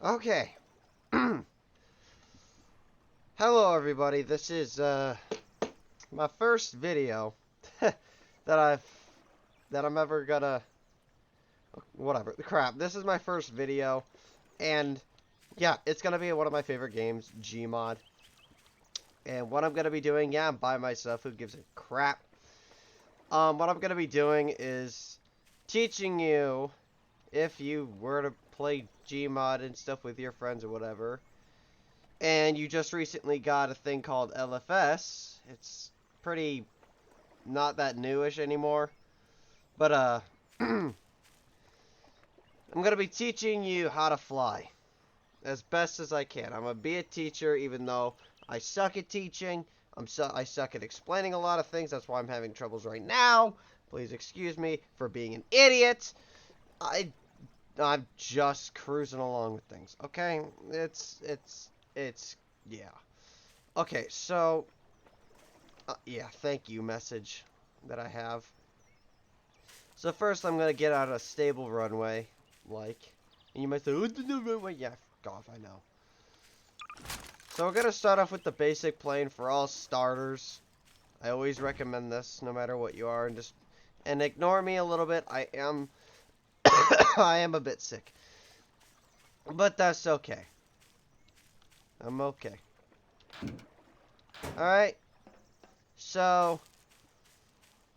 Okay. Hello everybody, this is my first video that I'm ever gonna whatever. Crap. This is my first video and yeah, it's gonna be one of my favorite games, Gmod. And what I'm gonna be doing, yeah, I'm by myself, who gives a crap. What I'm gonna be doing is teaching you, if you were to play Gmod and stuff with your friends or whatever, and you just recently got a thing called LFS. It's pretty not that newish anymore. But, I'm going to be teaching you how to fly as best as I can. I'm going to be a teacher, even though I suck at teaching. I suck at explaining a lot of things. That's why I'm having troubles right now. Please excuse me for being an idiot. I'm just cruising along with things. Okay? It's yeah. Okay, so yeah, thank you message that I have. So first I'm going to get out a stable runway, and you might say, oh, the runway. Yeah, f off, I know. So we're going to start off with the basic plane for all starters. I always recommend this, no matter what you are, and ignore me a little bit. I am I am a bit sick. But that's okay. I'm okay. Alright. So,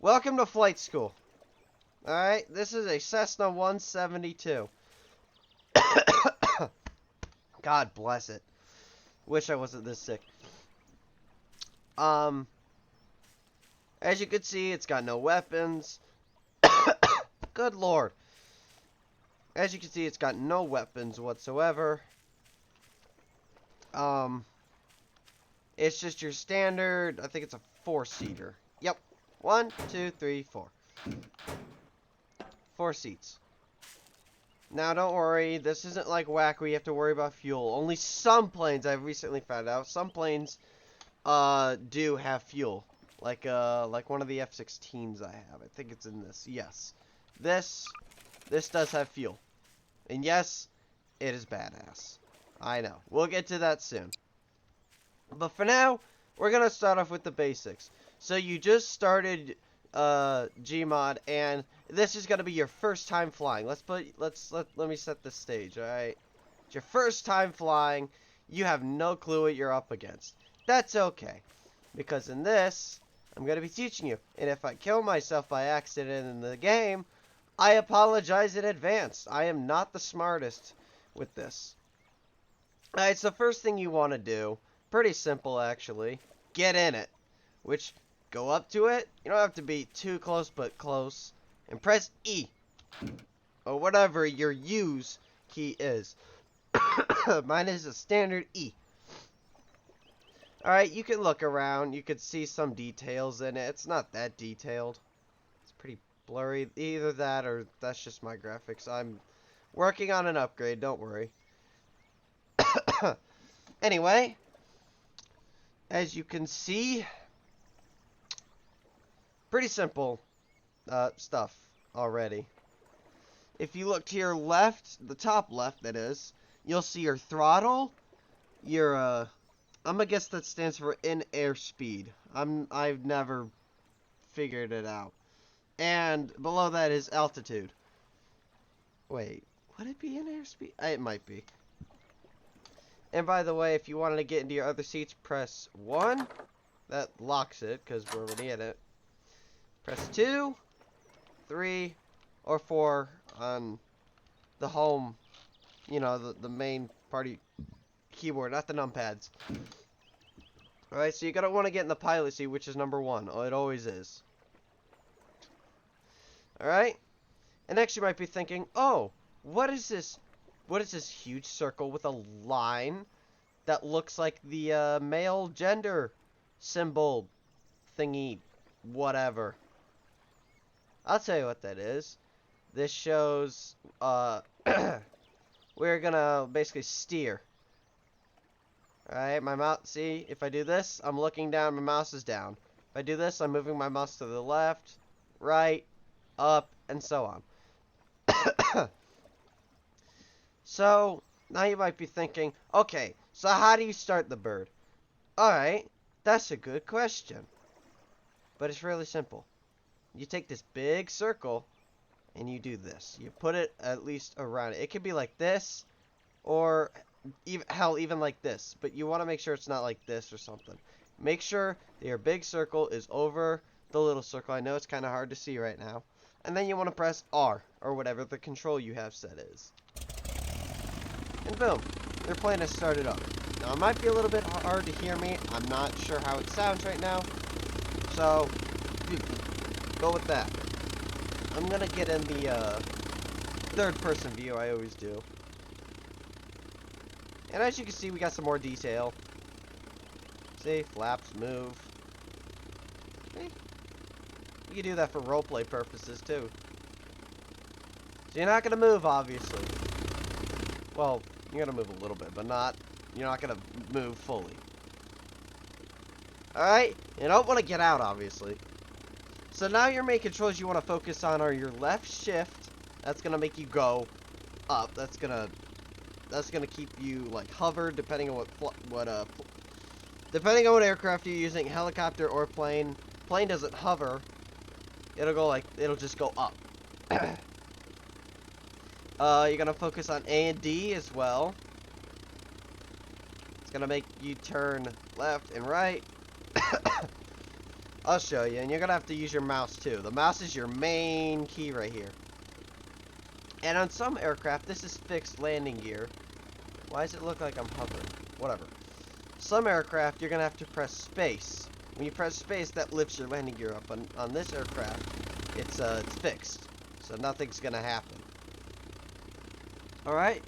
welcome to flight school. Alright, this is a Cessna 172. God bless it. Wish I wasn't this sick. As you can see, it's got no weapons. Good lord. As you can see, it's got no weapons whatsoever. It's just your standard, I think it's a 4-seater. Yep. 1, 2, 3, 4. 4 seats. Now, don't worry. This isn't like whack where you have to worry about fuel. Only some planes, I've recently found out, some planes do have fuel. Like one of the F-16s I have. I think it's in this. Yes. This does have fuel. And yes, it is badass. I know. We'll get to that soon. But for now, we're going to start off with the basics. So you just started Gmod, and this is going to be your first time flying. Let me set the stage, alright? It's your first time flying. You have no clue what you're up against. That's okay. Because in this, I'm going to be teaching you. And if I kill myself by accident in the game, I apologize in advance. I am not the smartest with this. Alright, so first thing you want to do, pretty simple actually, get in it. Which, go up to it, you don't have to be too close, but close. And press E. Or whatever your use key is. Mine is a standard E. Alright, you can look around, you can see some details in it. It's not that detailed. It's pretty blurry. Either that or that's just my graphics. I'm working on an upgrade, don't worry. Anyway, as you can see, pretty simple stuff already. If you look to your left, the top left that is, you'll see your throttle, your I'm gonna guess that stands for in-air speed. I've never figured it out. And below that is altitude. Wait, would it be in-air speed? It might be. And by the way, if you wanted to get into your other seats, press 1. That locks it, because we're already in it. Press 2, 3, or 4 on the home, you know, the main party keyboard, not the numpads. Alright, so you're going to want to get in the pilot seat, which is number 1. Oh, it always is. Alright? And next you might be thinking, oh, what is this? What is this huge circle with a line that looks like the male gender symbol thingy, whatever? I'll tell you what that is. This shows we're gonna basically steer. Alright, my mouse, see, if I do this, I'm looking down, my mouse is down. If I do this, I'm moving my mouse to the left, right, up, and so on. So, Now you might be thinking, okay, so how do you start the bird? Alright, that's a good question. But it's really simple. You take this big circle and you do this. You put it at least around it. It could be like this, or even, hell, even like this. But you want to make sure it's not like this or something. Make sure that your big circle is over the little circle. I know it's kind of hard to see right now. And then you want to press R, or whatever the control you have set is. And boom, your plane has started up. Now, it might be a little bit hard to hear me. I'm not sure how it sounds right now. So, go with that. I'm going to get in the third-person view, I always do. And as you can see, we got some more detail. See, flaps move. See? You can do that for roleplay purposes, too. So you're not going to move, obviously. Well, you're going to move a little bit, but you're not going to move fully. Alright? You don't want to get out, obviously. So now your main controls you want to focus on are your left shift. That's going to make you go up. That's going to keep you, like, hover, depending on depending on what aircraft you're using, helicopter or plane. Plane doesn't hover. It'll just go up. You're going to focus on A and D as well. It's going to make you turn left and right. I'll show you, and you're going to have to use your mouse too. The mouse is your main key right here. And on some aircraft, this is fixed landing gear. Why does it look like I'm hovering? Whatever. Some aircraft, you're going to have to press space. When you press space, that lifts your landing gear up. On this aircraft, it's fixed. So nothing's going to happen. Alright?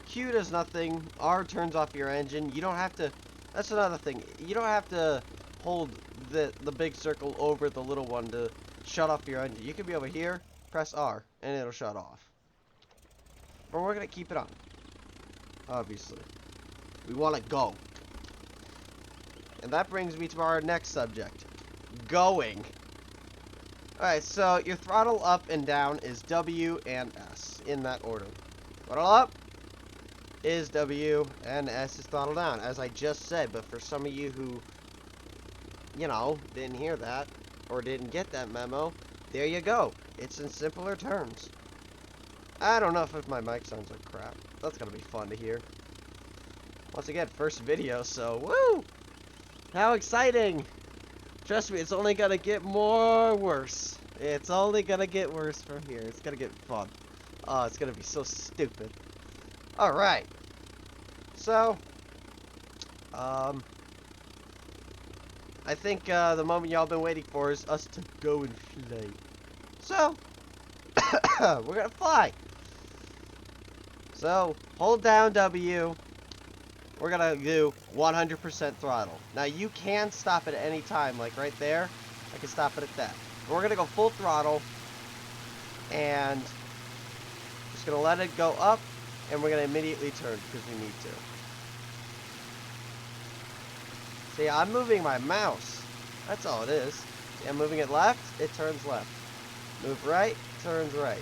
Q does nothing. R turns off your engine. You don't have to... That's another thing. You don't have to hold the big circle over the little one to shut off your engine. You can be over here, press R, and it'll shut off. But we're going to keep it on. Obviously. We want to go. And that brings me to our next subject. Going. Alright, so your throttle up and down is W and S, in that order. Throttle up is W, and S is throttle down, as I just said. But for some of you who, you know, didn't hear that, or didn't get that memo, there you go. It's in simpler terms. I don't know if my mic sounds like crap. That's gonna be fun to hear. Once again, first video, so woo! How exciting! Trust me, it's only gonna get more worse. It's only gonna get worse from here. It's gonna get fun. Oh, it's gonna be so stupid. Alright. So, I think the moment y'all been waiting for is us to go and fly. So, we're gonna fly. So, hold down W. We're gonna do 100% throttle. Now, you can stop it at any time, like right there. I can stop it at that. But we're gonna go full throttle, and just gonna let it go up, and we're gonna immediately turn because we need to. See, I'm moving my mouse. That's all it is. See, I'm moving it left, it turns left. Move right, turns right.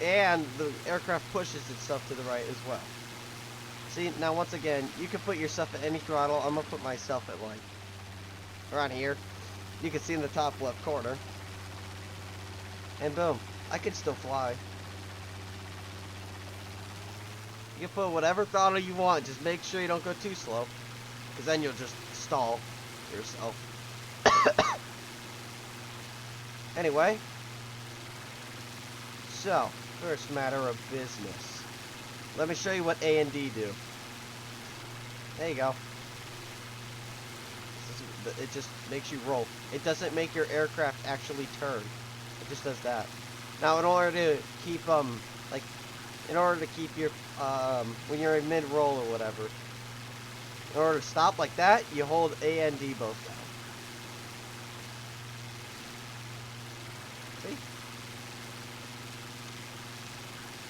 And the aircraft pushes itself to the right as well. See, now once again, you can put yourself at any throttle. I'm gonna put myself at like around here. You can see in the top left corner. And boom, I can still fly. You can put whatever throttle you want, just make sure you don't go too slow, because then you'll just stall yourself. Anyway, so, first matter of business. Let me show you what A and D do. There you go. It just makes you roll. It doesn't make your aircraft actually turn. It just does that. Now, in order to keep, in order to keep your, when you're in mid-roll or whatever, in order to stop like that, you hold A and D both down. See?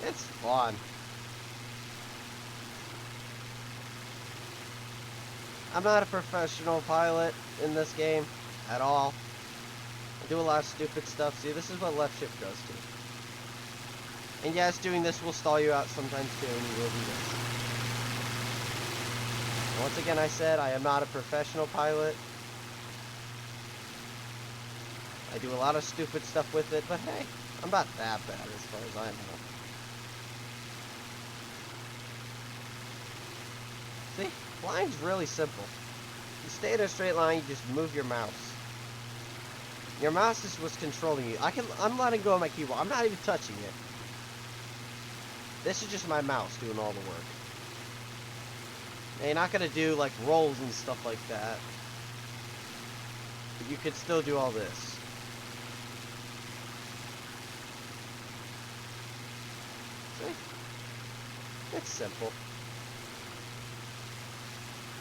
It's fun. I'm not a professional pilot in this game at all. I do a lot of stupid stuff. See, this is what left shift does too. And yes, doing this will stall you out sometimes too, and you will do this. Once again, I said I am not a professional pilot. I do a lot of stupid stuff with it, but hey, I'm not that bad as far as I know. See, flying's really simple. You stay in a straight line, you just move your mouse. Your mouse is what's controlling you. I'm letting go of my keyboard. I'm not even touching it. This is just my mouse doing all the work. Now, you're not gonna do like rolls and stuff like that. But you could still do all this. See? It's simple.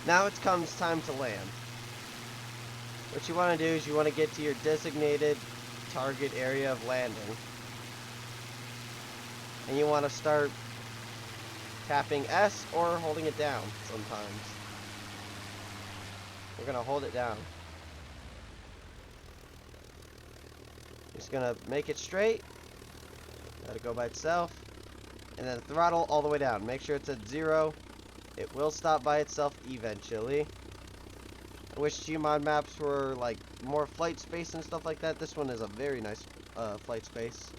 Now it comes time to land. What you want to do is you want to get to your designated target area of landing. And you want to start tapping S or holding it down sometimes. We're going to hold it down. Just going to make it straight. Let it go by itself. And then throttle all the way down. Make sure it's at 0. It will stop by itself eventually. I wish Gmod maps were like more flight space and stuff like that. This one is a very nice flight space.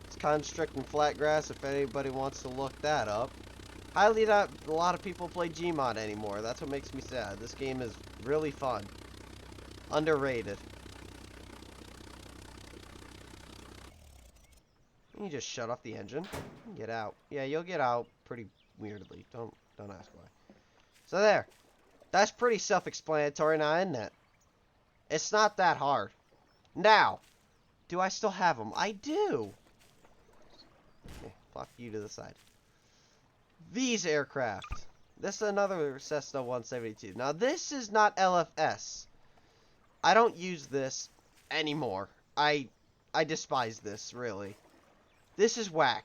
It's construct and flat grass if anybody wants to look that up. Highly not a lot of people play Gmod anymore. That's what makes me sad. This game is really fun. Underrated. You just shut off the engine and get out. Yeah, you'll get out pretty weirdly. Don't ask why. So there. That's pretty self-explanatory now, isn't it? It's not that hard. Now, do I still have them? I do. Okay, plop you to the side. These aircraft. This is another Cessna 172. Now, this is not LFS. I don't use this anymore. I despise this, really. This is WAC.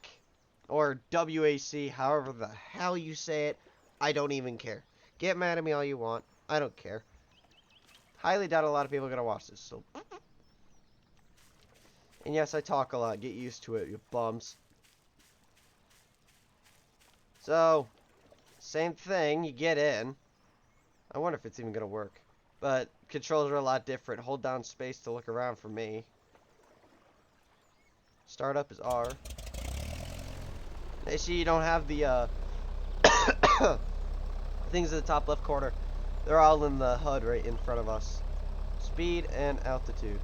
Or WAC, however the hell you say it. I don't even care. Get mad at me all you want. I don't care. Highly doubt a lot of people are going to watch this, so. And yes, I talk a lot. Get used to it, you bums. So, same thing. You get in. I wonder if it's even going to work. But controls are a lot different. Hold down space to look around for me. Startup is R. They see you don't have the things in the top left corner. They're all in the HUD right in front of us. Speed and altitude.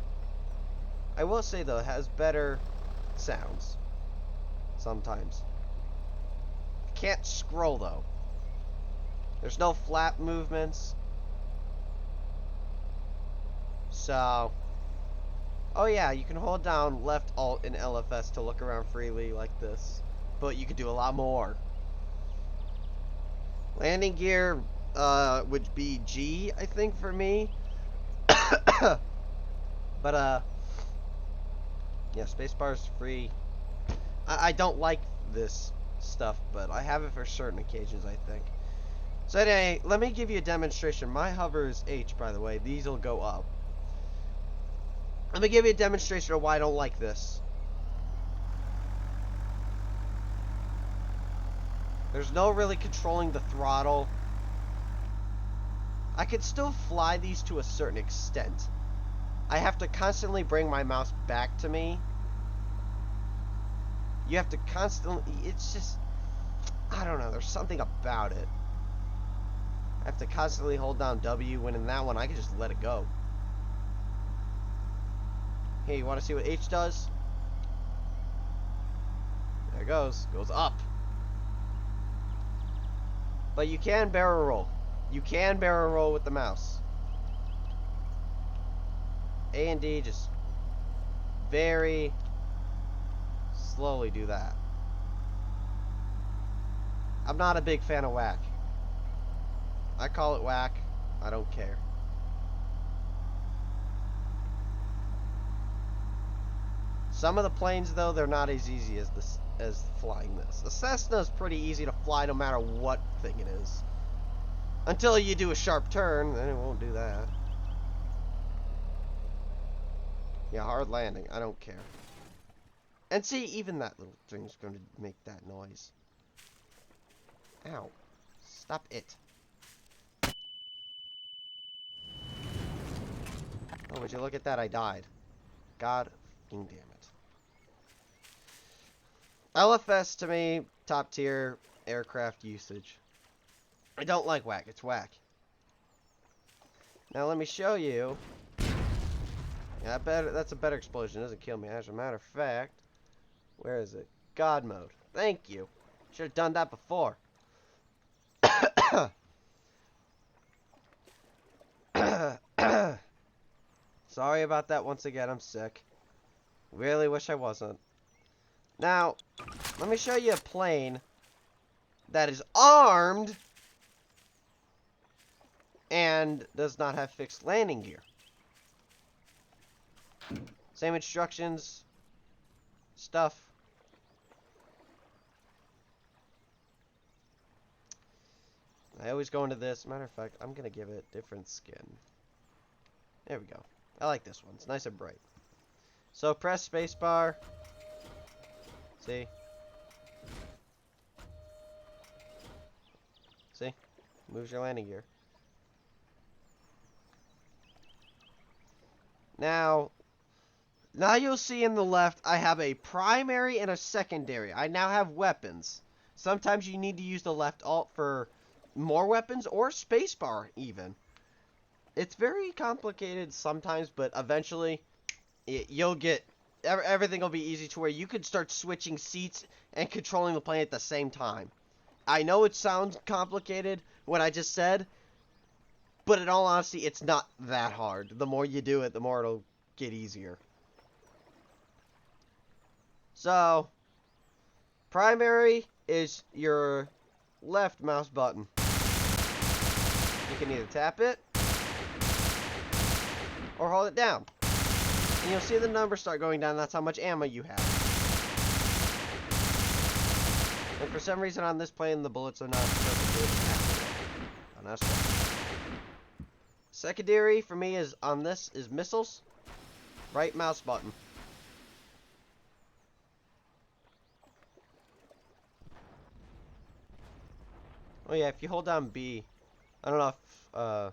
I will say though, it has better sounds. Sometimes. Can't scroll though. There's no flap movements. So. Oh yeah, you can hold down left alt in LFS to look around freely like this. But you could do a lot more. Landing gear would be G, I think, for me. But, yeah, spacebar's free. I don't like this stuff, but I have it for certain occasions, I think. So anyway, let me give you a demonstration. My hover is H, by the way. These will go up. Let me give you a demonstration of why I don't like this. There's no really controlling the throttle. I could still fly these to a certain extent. I have to constantly bring my mouse back to me. You have to constantly... It's just... I don't know. There's something about it. I have to constantly hold down W, when in that one I can just let it go. Hey, you want to see what H does? There it goes. Goes up. But you can barrel roll. You can barrel roll with the mouse. A and D just very slowly do that. I'm not a big fan of whack. I call it whack. I don't care. Some of the planes, though, they're not as easy as this, as flying this. The Cessna is pretty easy to fly no matter what thing it is. Until you do a sharp turn, then it won't do that. Yeah, hard landing. I don't care. And see, even that little thing's going to make that noise. Ow. Stop it. Oh, would you look at that? I died. God fucking damn it. LFS to me, top tier aircraft usage. I don't like whack. It's whack. Now let me show you. Yeah, that's a better explosion. It doesn't kill me. As a matter of fact, where is it? God mode. Thank you. Should have done that before. Sorry about that once again. I'm sick. Really wish I wasn't. Now, let me show you a plane that is armed and does not have fixed landing gear. Same instructions, stuff. I always go into this. Matter of fact, I'm going to give it different skin. There we go. I like this one. It's nice and bright. So press spacebar. See? See? Moves your landing gear. Now you'll see in the left, I have a primary and a secondary. I now have weapons. Sometimes you need to use the left alt for more weapons or spacebar even. It's very complicated sometimes, but eventually you'll get everything will be easy to where you could start switching seats and controlling the plane at the same time. I know it sounds complicated what I just said, but in all honesty, it's not that hard. The more you do it, the more it'll get easier. So, primary is your left mouse button. You can either tap it or hold it down. And you'll see the numbers start going down. That's how much ammo you have. And for some reason on this plane, the bullets are not perfectly accurate. On this one. Secondary for me is on this is missiles. Right mouse button. Oh yeah, if you hold down B, I don't know if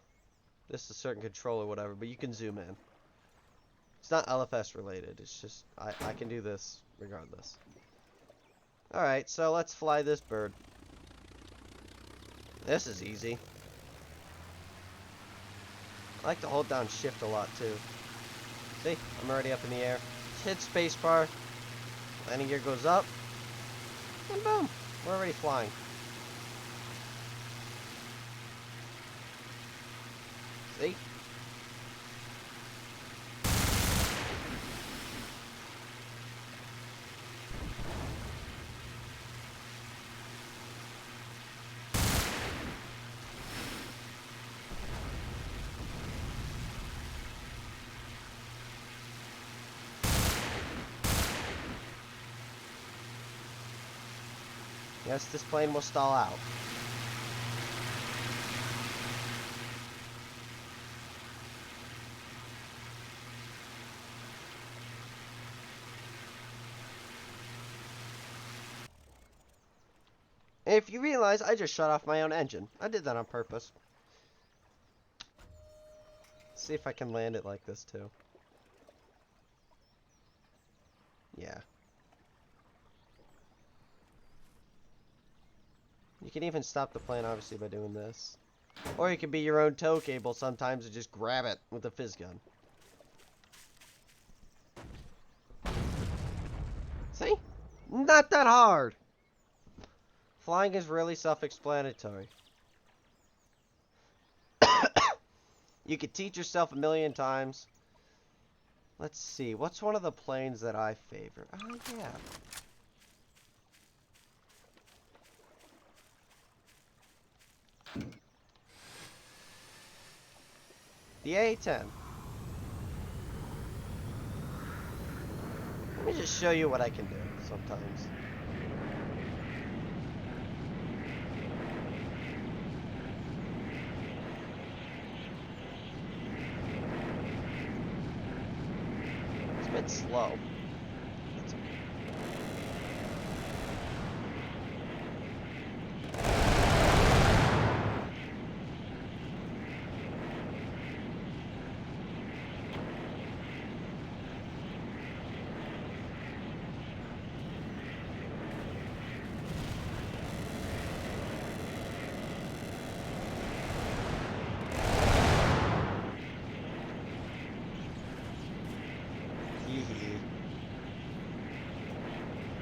this is a certain control or whatever, but you can zoom in. It's not LFS related. It's just I can do this regardless. Alright, so let's fly this bird. This is easy. I like to hold down shift a lot too. See, I'm already up in the air. Just hit spacebar. Landing gear goes up. And boom, we're already flying. See? Yes, this plane will stall out. If you realize, I just shut off my own engine. I did that on purpose. Let's see if I can land it like this too. Yeah. You can even stop the plane, obviously, by doing this. Or you can be your own tow cable sometimes and just grab it with a fizz gun. See? Not that hard! Flying is really self-explanatory. You could teach yourself a million times. Let's see. What's one of the planes that I favor? Oh, yeah. The A-10. Let me just show you what I can do sometimes. It's a bit slow. That's okay.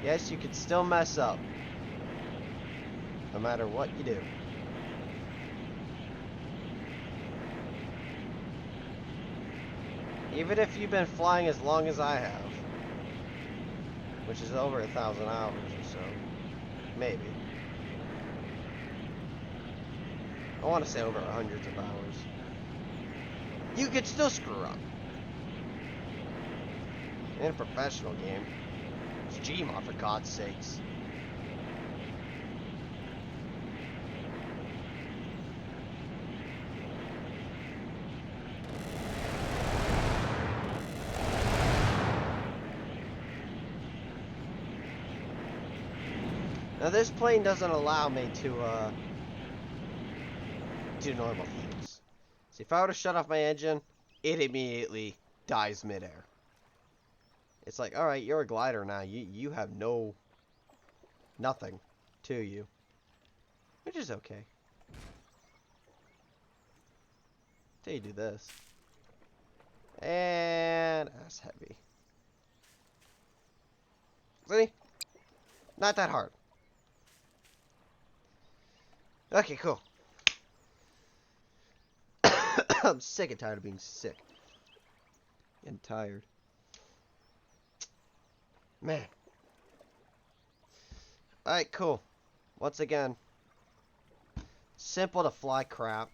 Yes, you can still mess up. No matter what you do. Even if you've been flying as long as I have. Which is over 1,000 hours or so. Maybe. I want to say over hundreds of hours. You could still screw up. In a professional game. It's Gmod, for God's sakes. Now this plane doesn't allow me to do normal things. See, if I were to shut off my engine, it immediately dies midair. It's like, alright, you're a glider now. You have nothing to you. Which is okay. Till you do this. And that's heavy. See? Not that hard. Okay, cool. I'm sick and tired of being sick. And tired. Man. Alright, cool. Once again, simple to fly crap.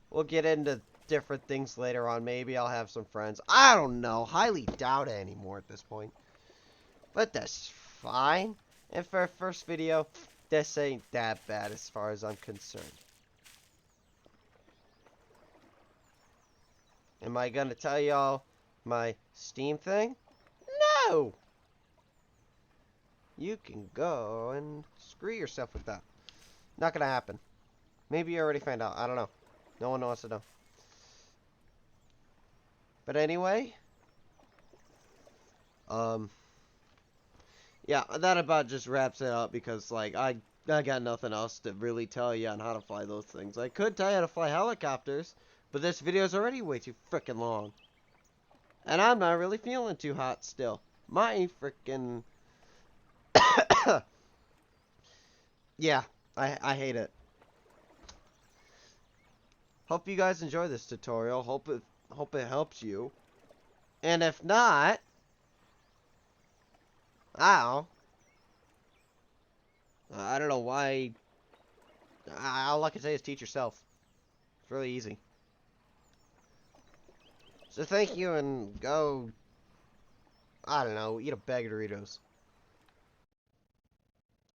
We'll get into different things later on. Maybe I'll have some friends. I don't know. Highly doubt it anymore at this point. But that's fine. And for our first video, this ain't that bad as far as I'm concerned. Am I gonna tell y'all my Steam thing? No! You can go and screw yourself with that. Not gonna happen. Maybe you already found out. I don't know. No one wants to know. But anyway. Yeah, that about just wraps it up because, like, I got nothing else to really tell you on how to fly those things. I could tell you how to fly helicopters, but this video is already way too freaking long. And I'm not really feeling too hot still. My freaking... yeah, I hate it. Hope you guys enjoy this tutorial. Hope it helps you. And if not... I don't know why... all I can say is teach yourself. It's really easy. So thank you and go... I don't know, eat a bag of Doritos.